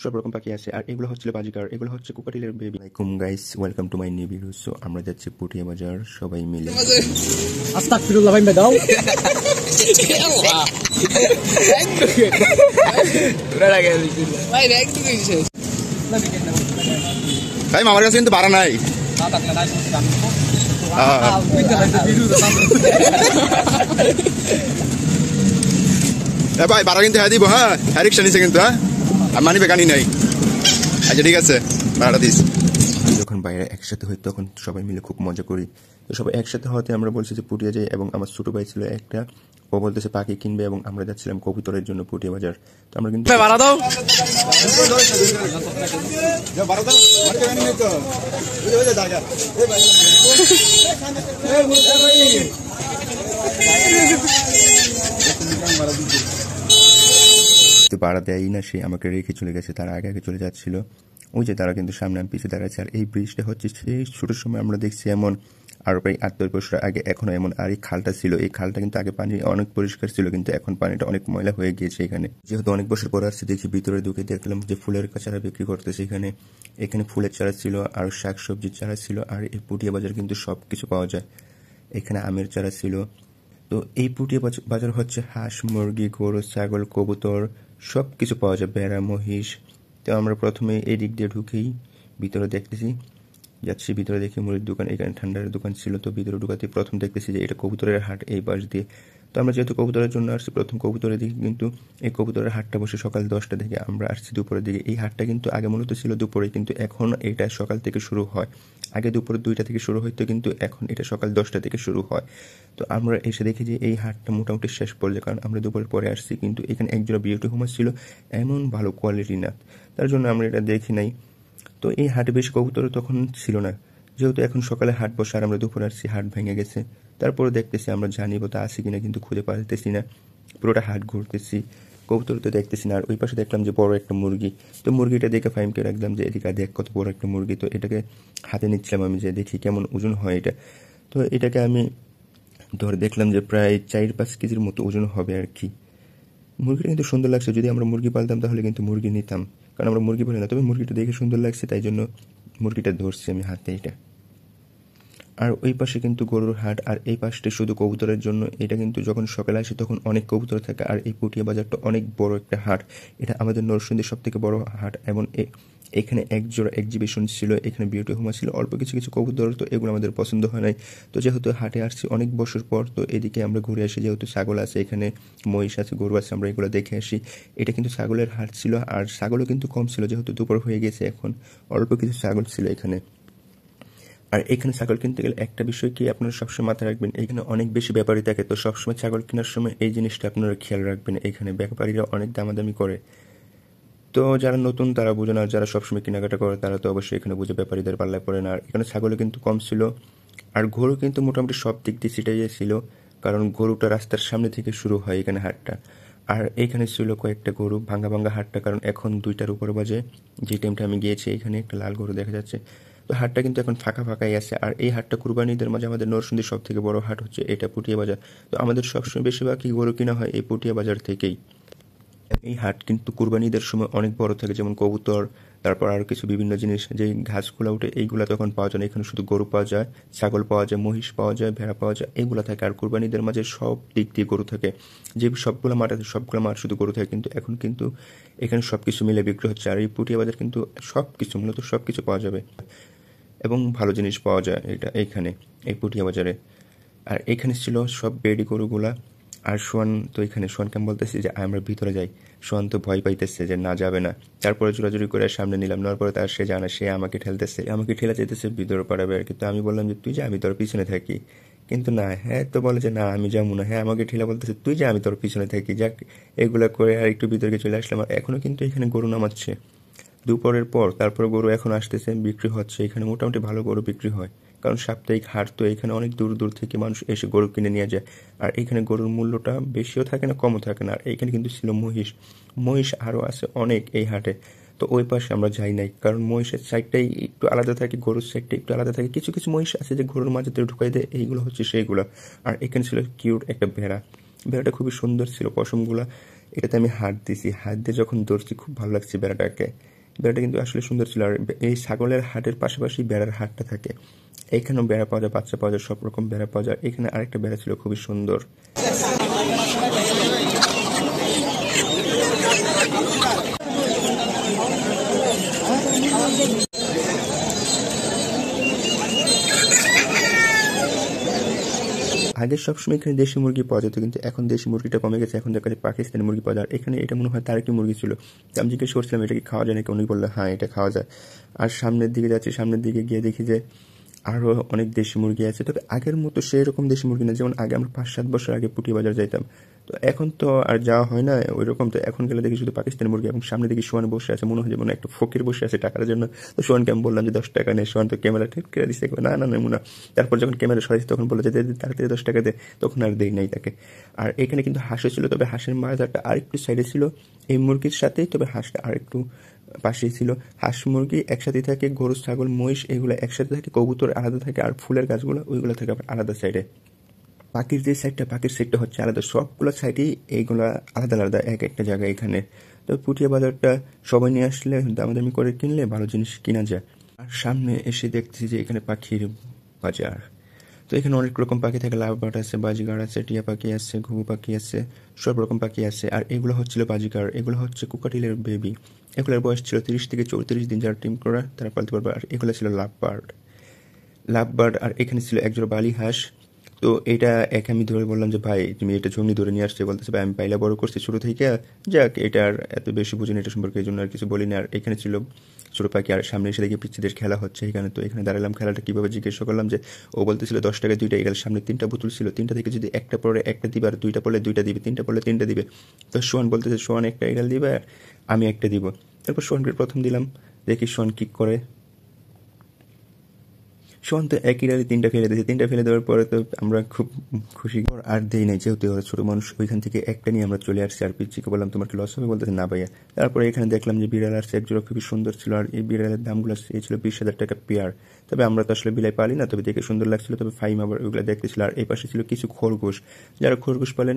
সব রকম পাখি আছে। আর এগুলো হচ্ছে বাজিকার, এগুলো হচ্ছে কোকাটিলের baby. Welcome guys, welcome to my new video. So আমরা যাচ্ছি পুঠিয়া বাজার সবাই মিলে। আস্তাগফিরুল্লাহ ভাই দাও ভাই আমার কাছে কিন্তু ভাড়া নাই। ভাই ভাড়া কিন্তু হ্যাঁ দিব, হ্যাঁ হ্যাঁ রিক্সা নিচ্ছে কিন্তু, হ্যাঁ আর মানি বেকানি নাই। আচ্ছা ঠিক আছে, ভাড়া দিস। যখন বাইরে একসাথে হই তখন সবাই মিলে খুব মজা করি। তো সবাই একসাথে হতে আমরা বলছি যে পুঠিয়া যাই, এবং আমার ছোট ভাই ছিল একটা, ও বলতেছে পাখি কিনবে, এবং আমরা যাচ্ছিলাম কবুতরের জন্য পুঠিয়া বাজার। তো আমরা কিন্তু ভাড়া দাও ভাড়া দেয়ই না, সে আমাকে রেখে চলে গেছে, তার আগে আগে চলে যাচ্ছিল। ওই যে তারা কিন্তু সামনে আমি পিছিয়ে দাঁড়াচ্ছে। আর এই ব্রিজটা হচ্ছে সেই ছোটোর সময় আমরা দেখছি এমন, আর প্রায় 8-10 বছর আগে এখনো এমন। আর এই খালটা ছিল, এই খালটা কিন্তু আগে পানি অনেক পরিষ্কার ছিল, কিন্তু এখন পানিটা অনেক ময়লা হয়ে গিয়েছে এখানে। যেহেতু অনেক বছর পর আসছে, দেখি ভিতরে ঢুকে দেখলাম যে ফুলের চারা বিক্রি করতেছে এখানে। এখানে ফুলের চারা ছিল, আর শাক সবজির চারা ছিল। আর এই পুঠিয়া বাজার কিন্তু সব কিছু পাওয়া যায়। এখানে আমের চারা ছিল। তো এই পুঠিয়া বাজার হচ্ছে হাঁস, মুরগি, গরু, ছাগল, কবুতর সব কিছু পাওয়া যায়, ভেড়া, মহিষ। তো আমরা প্রথমে এই দিক দিয়ে ঢুকেই ভিতরে দেখতেছি, যাচ্ছি ভিতরে, দেখি মুড়ির দোকান, এখানে ঠান্ডার দোকান ছিল। তো ভিতরে ঢুকাতে প্রথম দেখতেছি যে এটা কবুতরের হাট এই পাশ দিয়ে। তো আমরা যেহেতু কবুতরের জন্য আসছি, প্রথম কবুতরের দিকে কিন্তু এই কবুতরের হাটটা বসে সকাল 10টা থেকে, আমরা আসছি দুপুরের দিকে। এই হাটটা কিন্তু আগে মূলত ছিল দুপুরে, কিন্তু এখন এটা সকাল থেকে শুরু হয়। আগে দুপুর 2টা থেকে শুরু হইতো, কিন্তু এখন এটা সকাল 10টা থেকে শুরু হয়। তো আমরা এসে দেখি যে এই হাটটা মোটামুটি শেষ পর্যায়ে, কারণ আমরা দুপুরের পরে আসছি, কিন্তু এখানে একজোড়া বিউটি হোমার ছিল, এমন ভালো কোয়ালিটি না, তার জন্য আমরা এটা দেখি নাই। তো এই হাটে বেশি কবুতর তখন ছিল না, যেহেতু এখন সকালে হাট বসে আর আমরা দুপুরে আসছি, হাট ভেঙে গেছে। তারপরে দেখতেছি আমরা জানি বোধ আছে কিনা, কিন্তু খুঁজে পাইতেছি না। পুরোটা হাট ঘুরতেছি, কবুতর তো দেখতেছি না। আর ওই পাশে দেখলাম যে বড় একটা মুরগি। তো মুরগিটা দেখে ফাইমকে রাখলাম যে এদিকে দেখ কত বড় একটা মুরগি। তো এটাকে হাতে নিচ্ছিলাম আমি, যে দেখি কেমন ওজন হয় এটা। তো এটাকে আমি ধরে দেখলাম যে প্রায় 4-5 কেজির মতো ওজন হবে আর কি। মুরগিটা কিন্তু সুন্দর লাগছে, যদি আমরা মুরগি পালতাম তাহলে কিন্তু মুরগি নিতাম, কারণ আমরা মুরগি পালি না। তবে মুরগিটা দেখে সুন্দর লাগছে, তাই জন্য মুরগিটা ধরছি আমি হাতে এটা। আর ওই পাশে কিন্তু গরুর হাট, আর এই পাশটা শুধু কবুতরের জন্য। এটা কিন্তু যখন সকালে আসে তখন অনেক কবুতর থাকে। আর এই পুঠিয়া বাজারটা অনেক বড় একটা হাট, এটা আমাদের নরসিংদীর সব থেকে বড় হাট। এবং এখানে এক জোড়া এক্সিবিশন ছিল, এখানে বিউটি হোমা ছিল, অল্প কিছু কিছু কবুতর। তো এগুলো আমাদের পছন্দ হয় নাই। তো যেহেতু হাটে আসছি অনেক বছর পর, তো এদিকে আমরা ঘুরে আসি। যেহেতু ছাগল আছে এখানে, মহিষ আছে, গরু আছে, আমরা এগুলো দেখে আসি। এটা কিন্তু ছাগলের হাট ছিল, আর ছাগলও কিন্তু কম ছিল, যেহেতু দুপুর হয়ে গেছে এখন, অল্প কিছু ছাগল ছিল এখানে। আর এখানে ছাগল কিনতে গেলে একটা বিষয় কি আপনারা সবসময় মাথায় রাখবেন, এখানে অনেক বেশি ব্যাপারী থাকে। তো সবসময় ছাগল কেনার সময় এই জিনিসটা আপনারা খেয়াল রাখবেন, এখানে ব্যাপারীরা অনেক দামাদামি করে। তো যারা নতুন তারা বুঝে না, আর যারা সবসময় কেনাকাটা করে তারা তো অবশ্যই এখানে বুঝে ব্যাপারীদের পাল্লায় পড়ে না। আর এখানে ছাগলও কিন্তু কম ছিল, আর গরু কিন্তু মোটামুটি সব দিক দিয়ে ছিটাইয়ে ছিল, কারণ গরুটা রাস্তার সামনে থেকে শুরু হয় এখানে হাটটা। আর এইখানে ছিল কয়েকটা গরু, ভাঙ্গা ভাঙ্গা হাটটা, কারণ এখন 2টার উপর বাজে। যে টাইমটা আমি গিয়েছি এখানে একটা লাল গরু দেখা যাচ্ছে। তো হাটটা কিন্তু এখন ফাঁকা ফাঁকাই আছে। আর এই হাটটা কুরবানিদের মাঝে আমাদের নরসিংদীর সব থেকে বড় হাট হচ্ছে এটা পুঠিয়া বাজার। তো আমাদের সবসময় বেশিরভাগই গরু কিনা হয় এই পুঠিয়া বাজার থেকেই। এই হাট কিন্তু কুরবানিদের সময় অনেক বড় থাকে, যেমন কবুতর, তারপর আরো কিছু বিভিন্ন জিনিস, যে ঘাসগুলো উঠে এইগুলা তখন পাওয়া যায় না। এখানে শুধু গরু পাওয়া যায়, ছাগল পাওয়া যায়, মহিষ পাওয়া যায়, ভেড়া পাওয়া যায়, এগুলা থাকে। আর কুরবানিদের মাঝে সব দিক দিয়ে গরু থাকে, যে সবগুলো মাঠ আছে সবগুলো মাঠ শুধু গরু থাকে। কিন্তু এখন কিন্তু এখানে সবকিছু মিলে বিক্রি হচ্ছে। আর এই পুঠিয়া বাজার কিন্তু সবকিছু, মূলত সবকিছু পাওয়া যাবে, এবং ভালো জিনিস পাওয়া যায় এটা এইখানে এই পুঠিয়া বাজারে। আর এখানে ছিল সব বেডি গরুগুলা। আর সোয়ান তো এখানে, সোয়ানকে আমি বলতেছি যে আমরা ভিতরে যাই, সোয়ান তো ভয় পাইতেছে যে না যাবে না। তারপরে জোরাজুরি করে সামনে নিলাম, নেওয়ার পরে তার সে জানা, সে আমাকে ঠেলতেছে, আমাকে ঠেলা যেতেছে ভিতরে পাড়াবে আর কি। তো আমি বললাম যে তুই যা, আমি তোর পিছনে থাকি। কিন্তু না, হ্যাঁ তো বলে যে না আমি যাবো না, হ্যাঁ আমাকে ঠেলা বলতেছে তুই যা, আমি তোর পিছনে থাকি। যাক, এগুলা করে আর একটু ভিতরে চলে আসলাম। আর এখনো কিন্তু এখানে গরু নামাচ্ছে দুপুরের পর, তারপরে গরু এখন আসতেছে, বিক্রি হচ্ছে এখানে। মোটামুটি ভালো গরু বিক্রি হয়, কারণ সাপ্তাহিক হাট, তো এখানে অনেক দূর দূর থেকে মানুষ এসে গরু কিনে নিয়ে যায়। আর এখানে গরুর মূল্যটা বেশিও থাকে না, কমও থাকে না। আর এখানে কিন্তু ছিল মহিষ, মহিষ আরও আছে অনেক এই হাটে। তো ওই পাশে আমরা যাই নাই, কারণ মহিষের সাইডটাই একটু আলাদা থাকে, গরুর সাইডটা একটু আলাদা থাকে। কিছু কিছু মহিষ আছে যে গরুর মাঝে ঢুকাই দেয়, এইগুলো হচ্ছে সেইগুলো। আর এখানে ছিল কিউট একটা ভেড়া, ভেড়াটা খুবই সুন্দর ছিল, পশমগুলা এটাতে আমি হাত দিছি, হাত দিয়ে যখন ধরছি খুব ভালো লাগছে বেড়াটাকে। বেড়াটা কিন্তু আসলে সুন্দর ছিল। আর এই ছাগলের হাটের পাশাপাশি বেড়ার হাটটা থাকে, এখানেও বেড়া পাওয়া যায়, বাচ্চা পাওয়া যায়, সব রকম বেড়া পাওয়া যায়। এখানে আরেকটা বেড়া ছিল খুবই সুন্দর। আগে সবসময় এখানে দেশি মুরগি পাওয়া যেত, কিন্তু এখন দেশি মুরগিটা কমে গেছে, এখন দেখা যায় পাকিস্তানি মুরগি পাওয়া যায়। আর এখানে এটা মনে হয় তার একটি মুরগি ছিল। আমি জিজ্ঞেস করছিলাম এটা কি খাওয়া যায় নাকি, উনি বললো হ্যাঁ এটা খাওয়া যায়। আর সামনের দিকে যাচ্ছি, সামনের দিকে গিয়ে দেখি যে আরও অনেক দেশি মুরগি আছে, তবে আগের মতো সেই রকম দেশি মুরগি না। যেমন আগে আমরা 5-7 বছর আগে পুটিয়া বাজার যাইতাম, তো এখন তো আর যাওয়া হয় না ওই রকম। তো এখন গেলে দেখি শুধু পাকিস্তানি মুরগি, এবং সামনে দেখি সোয়ান বসে আছে, মনে হয় যেমন একটা ফকির বসে আছে টাকার জন্য। তো সোয়ানকে আমি বললাম যে 10 টাকা নেই। সোয়ান তো ক্যামেরা ঠিক করে দিচ্ছে, না না নেবো না। তারপর যখন ক্যামেরা সরাইছি তখন বললো যে তাড়াতাড়ি 10 টাকা দে, তখন আর দেই নাই তাকে। আর এখানে কিন্তু হাঁসও ছিল, তবে হাঁসের বাজারটা আরেকটু সাইডে ছিল এই মুরগির সাথেই, তবে হাঁসটা আরেকটু পাশেই ছিল। হাঁস মুরগি একসাথে থাকে, গরু ছাগল মহিষ এগুলো একসাথে থাকে, কবুতর আলাদা থাকে, আর ফুলের গাছগুলো ওইগুলো থাকে আবার আলাদা সাইডে। পাখির যে সাইডটা, পাখির সাইডটা হচ্ছে আলাদা, সবগুলো সাইডেই এইগুলা আলাদা আলাদা এক একটা জায়গায় এখানে। তো পুঠিয়া বাজারটা সবাই নিয়ে আসলে দামাদামি করে কিনলে ভালো জিনিস কিনা যায়। আর সামনে এসে দেখতেছি যে এখানে পাখির বাজার। তো এখানে অনেক রকম পাখি থাকে, লাভবার্ড আছে, বাজিগার আছে, টিয়া পাখি আছে, ঘুঘু পাখি আছে, সব রকম পাখি আছে। আর এগুলো হচ্ছিল বাজিগার, এগুলো হচ্ছে কোকাটিলের বেবি। এগুলোর বয়স ছিল 30 থেকে 34 দিন, যারা টিম করা তারা পালতে পারবে। আর এগুলো ছিল লাভবার্ড। আর এখানে ছিল একজোড়া বালি হাঁস। তো এটা একে আমি ধরে বললাম যে ভাই তুমি এটা জমি ধরে নিয়ে আসছে, বলতেছে ভাই আমি পাইলা বড় করছি ছোটো থেকে, যাক এটা আর এত বেশি বুঝিনি এটা সম্পর্কে, এই জন্য আর কিছু বলিনি। আর এখানে ছিল ছোটো পাখি। আর সামনে এসে দেখি পিচ্ছিদের খেলা হচ্ছে এখানে। তো এখানে দাঁড়ালাম, খেলাটা কীভাবে জিজ্ঞেস করলাম, যে ও বলতেছিল 10 টাকায় 2টা। এগুলো সামনে 3টা বোতল ছিল, 3টা থেকে যদি একটা পরে একটা দিবে, আর 2টা পড়লে 2টা দিবে, 3টা পড়লে 3টা দিবে। তো সোহান বলতেছে সোহান একটা এগাল দিবে, আমি একটা দিব। তারপর সোহানকে প্রথম দিলাম, দেখি সোহান কিক করে। সোহান তো একই ডালে 3টা ফেলে দিয়েছে। 3টা ফেলে দেওয়ার পরে তো আমরা খুব খুশি, আর দেই নাই, যেহেতু ওরা ছোটো মানুষ। ওইখান থেকে একটা নিয়ে আমরা চলে আসছি। আর পিচ্ছিকে বললাম তোমার কি লস হবে, বলতেছে না ভাইয়া। তারপরে এখানে দেখলাম যে বিড়াল আসছে একজোড়া, খুবই সুন্দর ছিল। আর এই বিড়ালের দামগুলো ছিল 20,000 টাকা পেয়ার। তবে আমরা তো আসলে বিলাই পালি না, তবে দেখে সুন্দর লাগছিল। তবে ফাইম আবার ওইগুলো দেখতেছিল। আর এই পাশে ছিল কিছু খরগোশ, যারা খরগোশ পালেন